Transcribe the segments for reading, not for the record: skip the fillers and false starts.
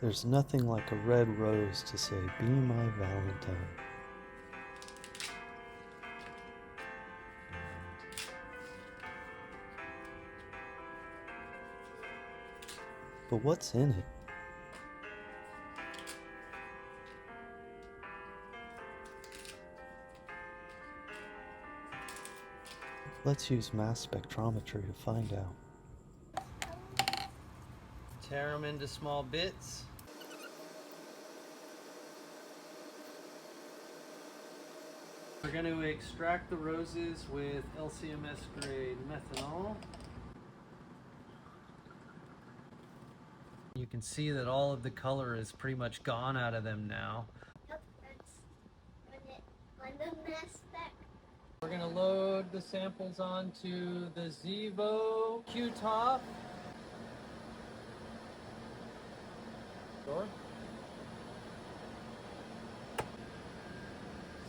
There's nothing like a red rose to say, "Be my Valentine." But what's in it? Let's use mass spectrometry to find out. Tear them into small bits. We're going to extract the roses with LCMS grade methanol. You can see that all of the color is pretty much gone out of them now. Yep, that's on the mass spec. We're going to load the samples onto the Zevo Q-top. Sure.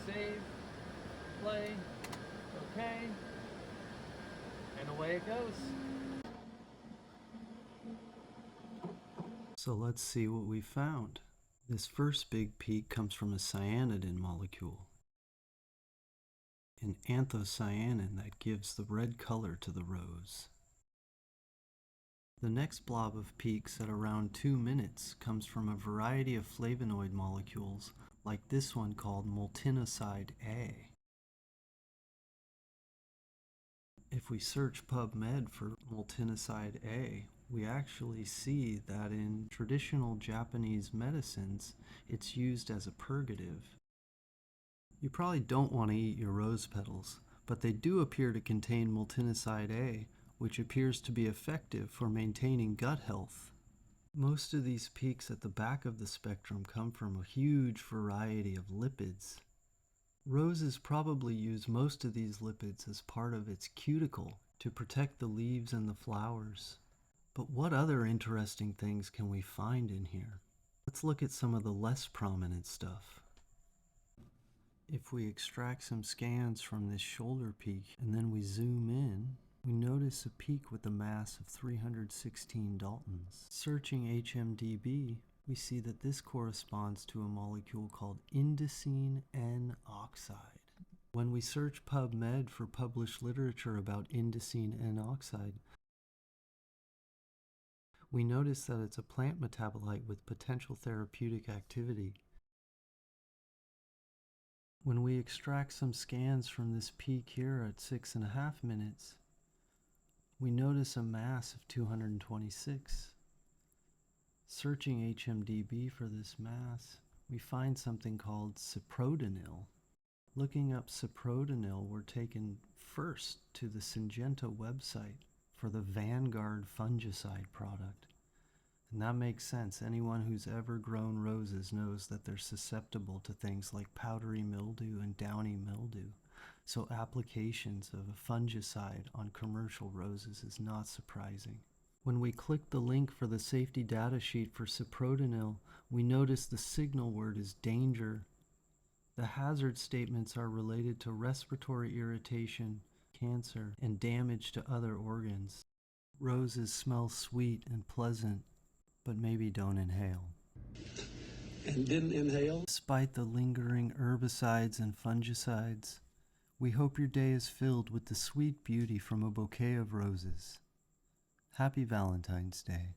Save, play, okay, and away it goes. So let's see what we found. This first big peak comes from a cyanidin molecule, an anthocyanin that gives the red color to the rose. The next blob of peaks at around 2 minutes comes from a variety of flavonoid molecules, like this one called multinoside A. If we search PubMed for multinoside A, we actually see that in traditional Japanese medicines, it's used as a purgative. You probably don't want to eat your rose petals, but they do appear to contain multinoside A, which appears to be effective for maintaining gut health. Most of these peaks at the back of the spectrum come from a huge variety of lipids. Roses probably use most of these lipids as part of its cuticle to protect the leaves and the flowers. But what other interesting things can we find in here? Let's look at some of the less prominent stuff. If we extract some scans from this shoulder peak and then we zoom in, we notice a peak with a mass of 316 Daltons. Searching HMDB, we see that this corresponds to a molecule called indocine N-oxide. When we search PubMed for published literature about indocine N-oxide, we notice that it's a plant metabolite with potential therapeutic activity. When we extract some scans from this peak here at 6.5 minutes, we notice a mass of 226. Searching HMDB for this mass, we find something called ciprodanil. Looking up ciprodanil, we're taken first to the Syngenta website for the Vanguard fungicide product. And that makes sense. Anyone who's ever grown roses knows that they're susceptible to things like powdery mildew and downy mildew. So applications of a fungicide on commercial roses is not surprising. When we click the link for the safety data sheet for ciprodanil, we notice the signal word is danger. The hazard statements are related to respiratory irritation, cancer, and damage to other organs. Roses smell sweet and pleasant, but maybe don't inhale. And didn't inhale? Despite the lingering herbicides and fungicides, we hope your day is filled with the sweet beauty from a bouquet of roses. Happy Valentine's Day.